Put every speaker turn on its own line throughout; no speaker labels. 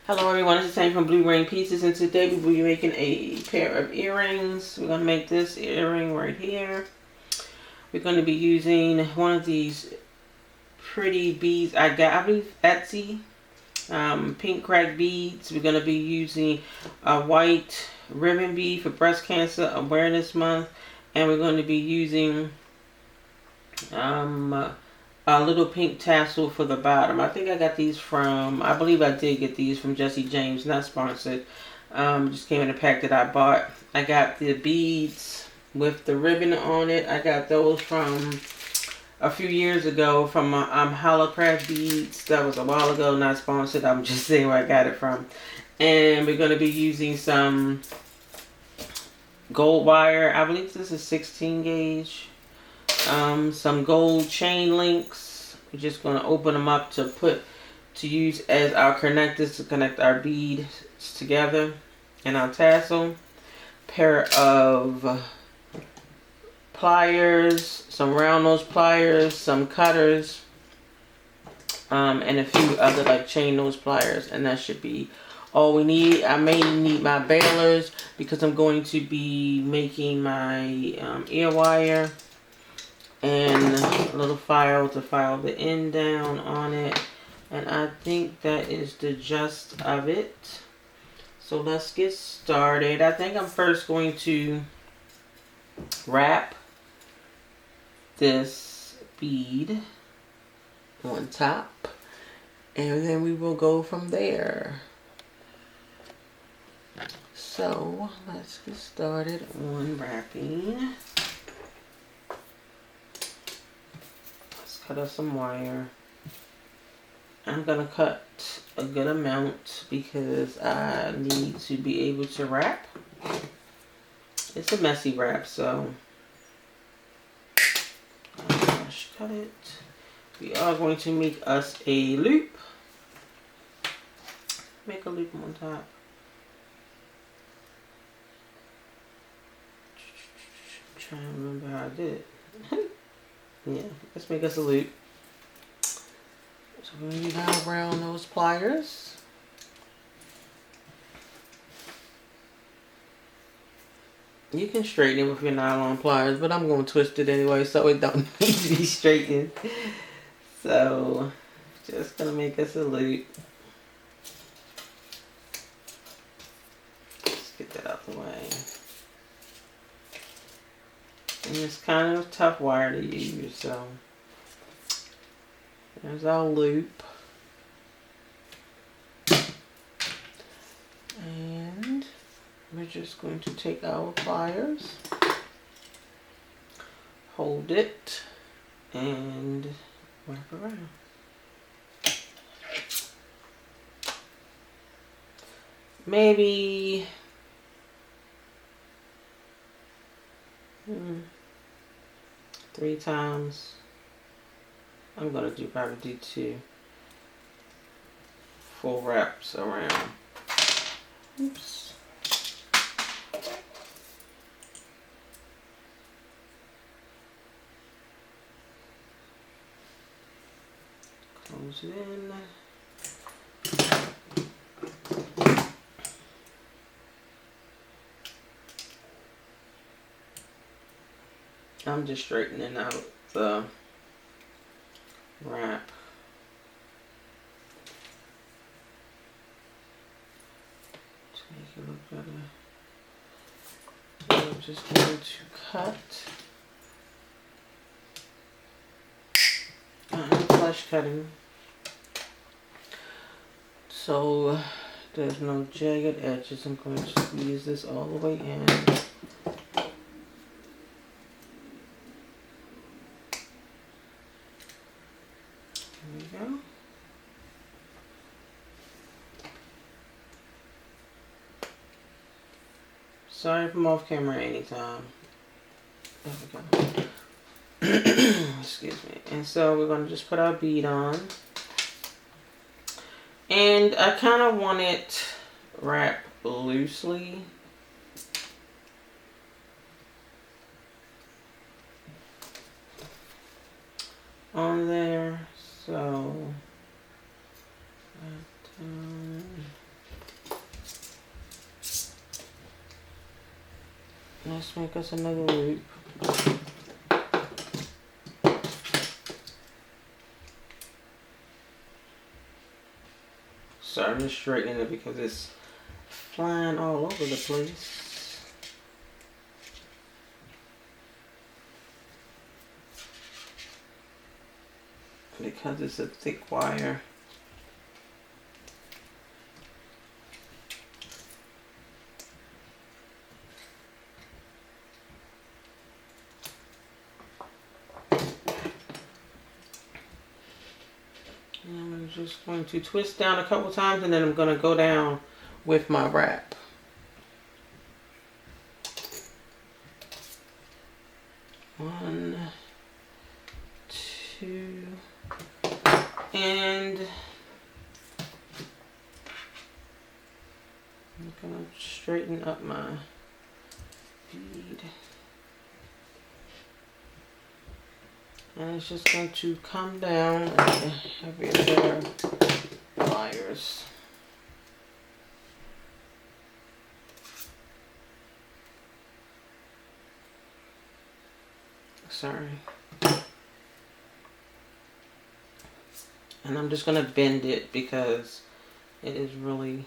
Hello everyone, this is Tammy from Blue Rain Pieces, and today we will be making a pair of earrings. We're going to make this earring right here. We're going to be using one of these pretty beads I got, I believe, Etsy, pink crack beads. We're going to be using a white ribbon bead for Breast Cancer Awareness Month, and we're going to be using a little pink tassel for the bottom. I think I got these from, I believe I did get these from Jesse James, not sponsored. Just came in a pack that I bought. I got the beads with the ribbon on it. I got those from a few years ago from Holocraft Beads. That was a while ago, not sponsored. I'm just saying where I got it from. And we're going to be using some gold wire. I believe this is 16 gauge. Some gold chain links. We're just going to open them up to use as our connectors to connect our beads together and our tassel. Pair of pliers, some round nose pliers, some cutters, and a few other like chain nose pliers, and that should be all we need. I may need my bailers because I'm going to be making my ear wire, and a little file to file the end down on it. And I think that is the gist of it. So let's get started. I think I'm first going to wrap this bead on top, and then we will go from there. So let's get started on wrapping. Cut us some wire. I'm gonna cut a good amount because I need to be able to wrap. It's a messy wrap, so brush cut it. We are going to make us a loop. Make a loop on top. I'm trying to remember how I did it. Yeah, let's make us a loop. So we're going to use our round nose pliers. You can straighten it with your nylon pliers, but I'm going to twist it anyway, so it don't need to be straightened. So, just going to make us a loop. Let's get that out the way. And it's kind of a tough wire to use, so there's our loop. And we're just going to take our pliers, hold it, and wrap around. Maybe 3 times. I'm gonna probably do 2 full wraps around. Oops. Close it in. I'm just straightening out the wrap. To make it look better. So I'm just going to cut. I'm flush cutting, so there's no jagged edges. I'm going to squeeze this all the way in. Go. Sorry if I'm off camera anytime. There we go. Excuse me. And so we're going to just put our bead on. And I kind of want it wrapped loosely. On there. So let's make us another loop. Sorry, I'm just straightening it because it's flying all over the place. Because it's a thick wire. And I'm just going to twist down a couple times and then I'm going to go down with my wrap. One, two, and I'm going to straighten up my bead. And it's just going to come down and have your better pliers. Sorry. And I'm just going to bend it because it is really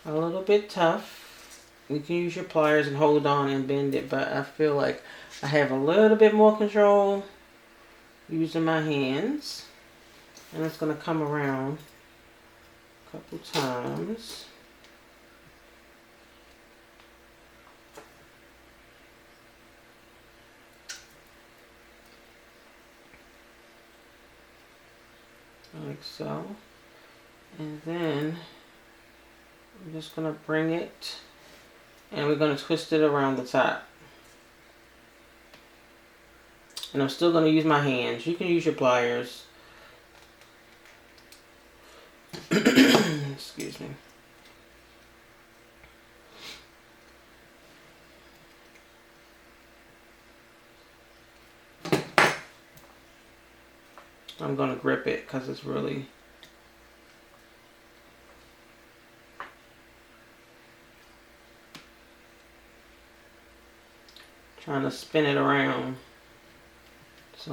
a little bit tough. You can use your pliers and hold on and bend it, but I feel like I have a little bit more control using my hands. And it's going to come around a couple times. Like so. And then I'm just going to bring it and we're going to twist it around the top. And I'm still going to use my hands. You can use your pliers. Excuse me. I'm going to grip it because it's really trying to spin it around. It's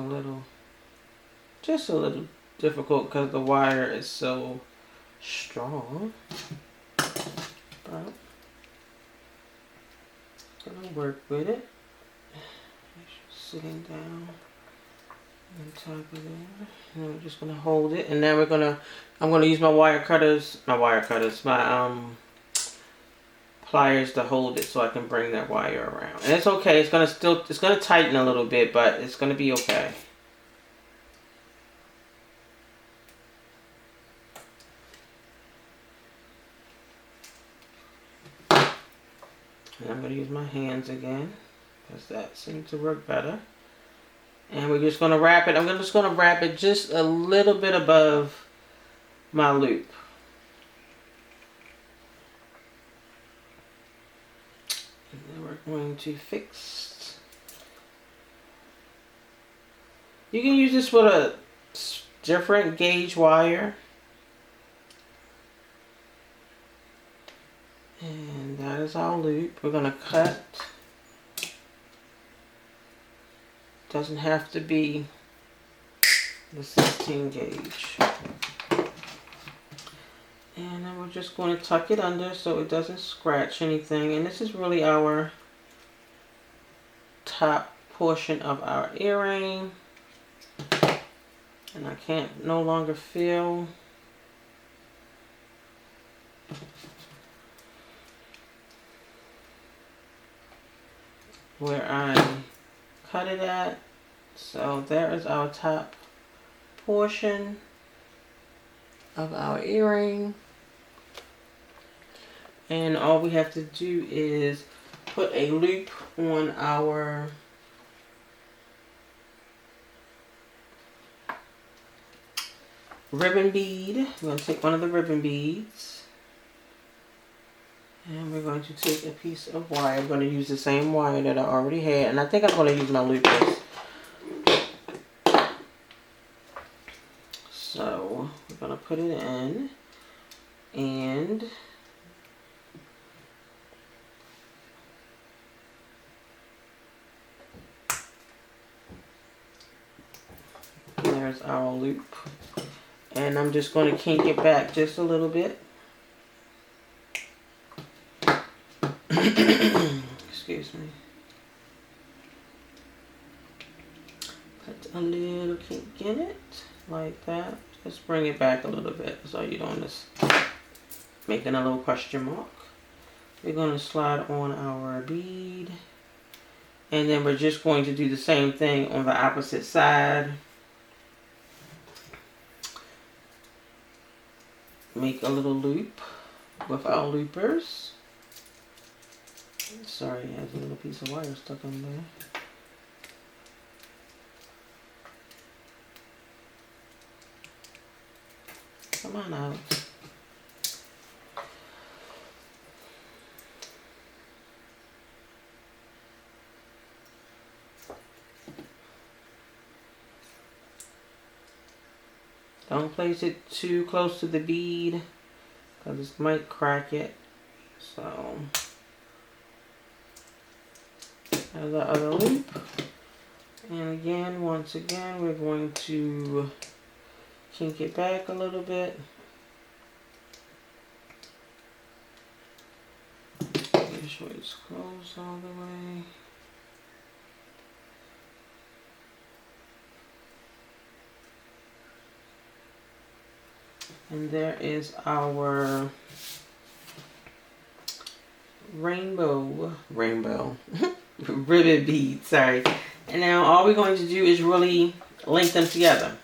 just a little difficult because the wire is so strong. But I'm going to work with it. Sitting down on top of there. And we're just going to hold it. And then I'm going to use my pliers to hold it so I can bring that wire around. And it's okay. It's going to tighten a little bit, but it's going to be okay. And I'm going to use my hands again because that seems to work better. And we're just going to wrap it. I'm just going to wrap it just a little bit above my loop. And then we're going to fix. You can use this with a different gauge wire. And that is our loop. We're going to cut. Doesn't have to be the 16 gauge. And then we're just going to tuck it under so it doesn't scratch anything. And this is really our top portion of our earring. And I can't no longer feel where I cut it at. So there is our top portion of our earring. And all we have to do is put a loop on our ribbon bead. We're going to take one of the ribbon beads. And we're going to take a piece of wire. I'm going to use the same wire that I already had. And I think I'm going to use my loopers. So we're going to put it in. And there's our loop. And I'm just going to kink it back just a little bit. Excuse me. Put a little kink in it, like that. Just bring it back a little bit so you don't just making a little question mark. We're going to slide on our bead. And then we're just going to do the same thing on the opposite side. Make a little loop with our loopers. Sorry, there's a little piece of wire stuck on there. Come on out. Don't place it too close to the bead because it might crack it. So, there's the other loop. And again, once again, we're going to kink it back a little bit. Make sure it's closed all the way. And there is our rainbow ribbon bead, sorry. And now all we're going to do is really link them together.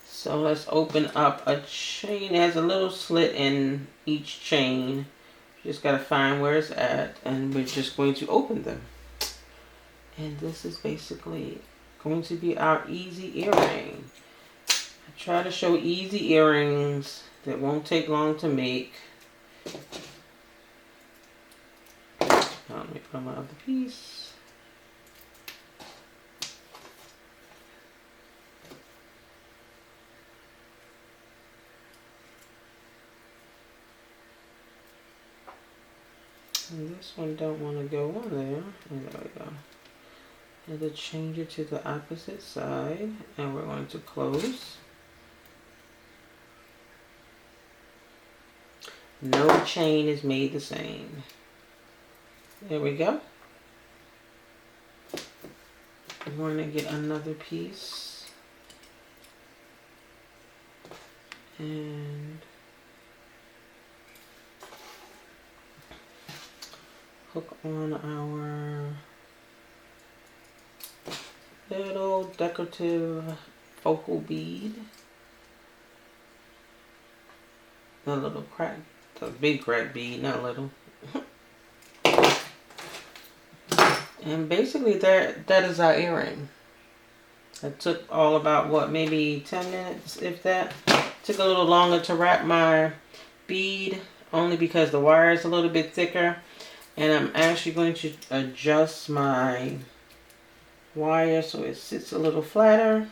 So let's open up a chain. It has a little slit in each chain. You just got to find where it's at, and we're just going to open them. And this is basically going to be our easy earring. I try to show easy earrings that won't take long to make. Let me put on my other piece. And this one don't want to go on there. And there we go. And then change it to the opposite side. And we're going to close. No chain is made the same. There we go. I'm going to get another piece. And hook on our little decorative focal bead. A little crack, a big crack bead, not little. And basically that is our earring. It took all about, what, maybe 10 minutes, if that. Took a little longer to wrap my bead, only because the wire is a little bit thicker. And I'm actually going to adjust my wire so it sits a little flatter.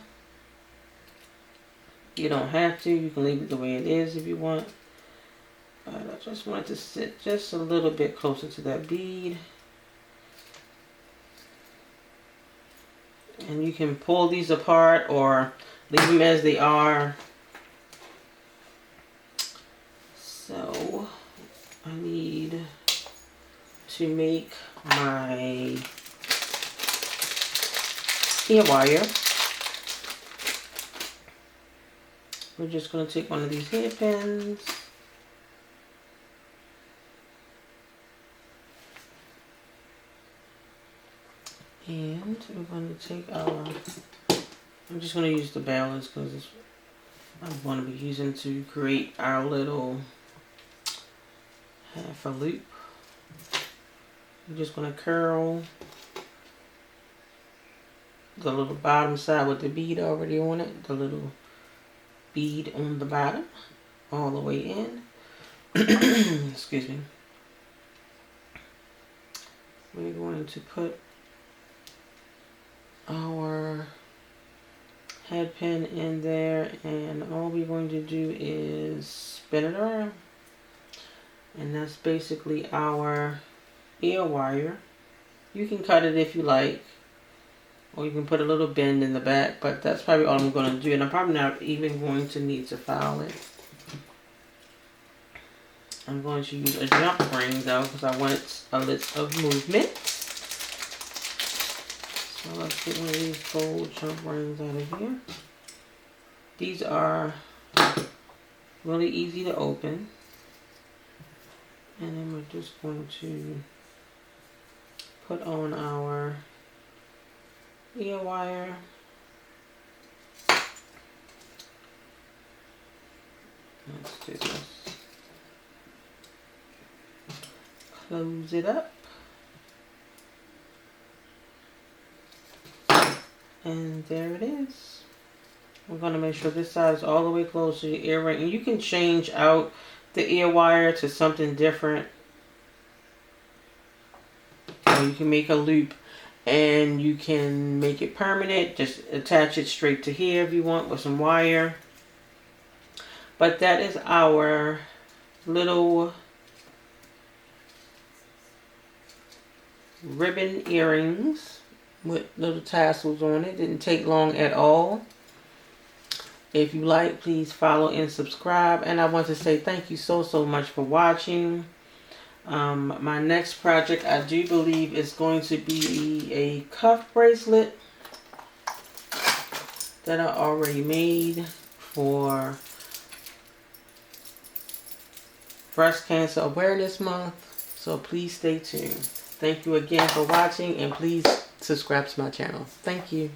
You don't have to. You can leave it the way it is if you want. But I just want it to sit just a little bit closer to that bead. And you can pull these apart or leave them as they are. So I need to make my ear wire. We're just going to take one of these hairpins. And we're going to take our, I'm just going to use the balance because I'm going to be using to create our little half a loop. I'm just going to curl the little bottom side with the bead already on it, the little bead on the bottom, all the way in. Excuse me. We're going to put our head pin in there, and all we're going to do is spin it around. And that's basically our ear wire. You can cut it if you like. Or you can put a little bend in the back, but that's probably all I'm going to do. And I'm probably not even going to need to file it. I'm going to use a jump ring though, because I want a list of movement. So let's get one of these gold jump rings out of here. These are really easy to open. And then we're just going to put on our ear wire. Let's do this. Close it up. And there it is. I'm going to make sure this side is all the way close to your earring. And you can change out the ear wire to something different. Or you can make a loop and you can make it permanent. Just attach it straight to here if you want with some wire. But that is our little ribbon earrings with little tassels on it. Didn't take long at all. If you like, please follow and subscribe. And I want to say thank you so much for watching. My next project, I do believe, is going to be a cuff bracelet that I already made for Breast Cancer Awareness Month. So please stay tuned. Thank you again for watching, and please subscribe to my channel. Thank you.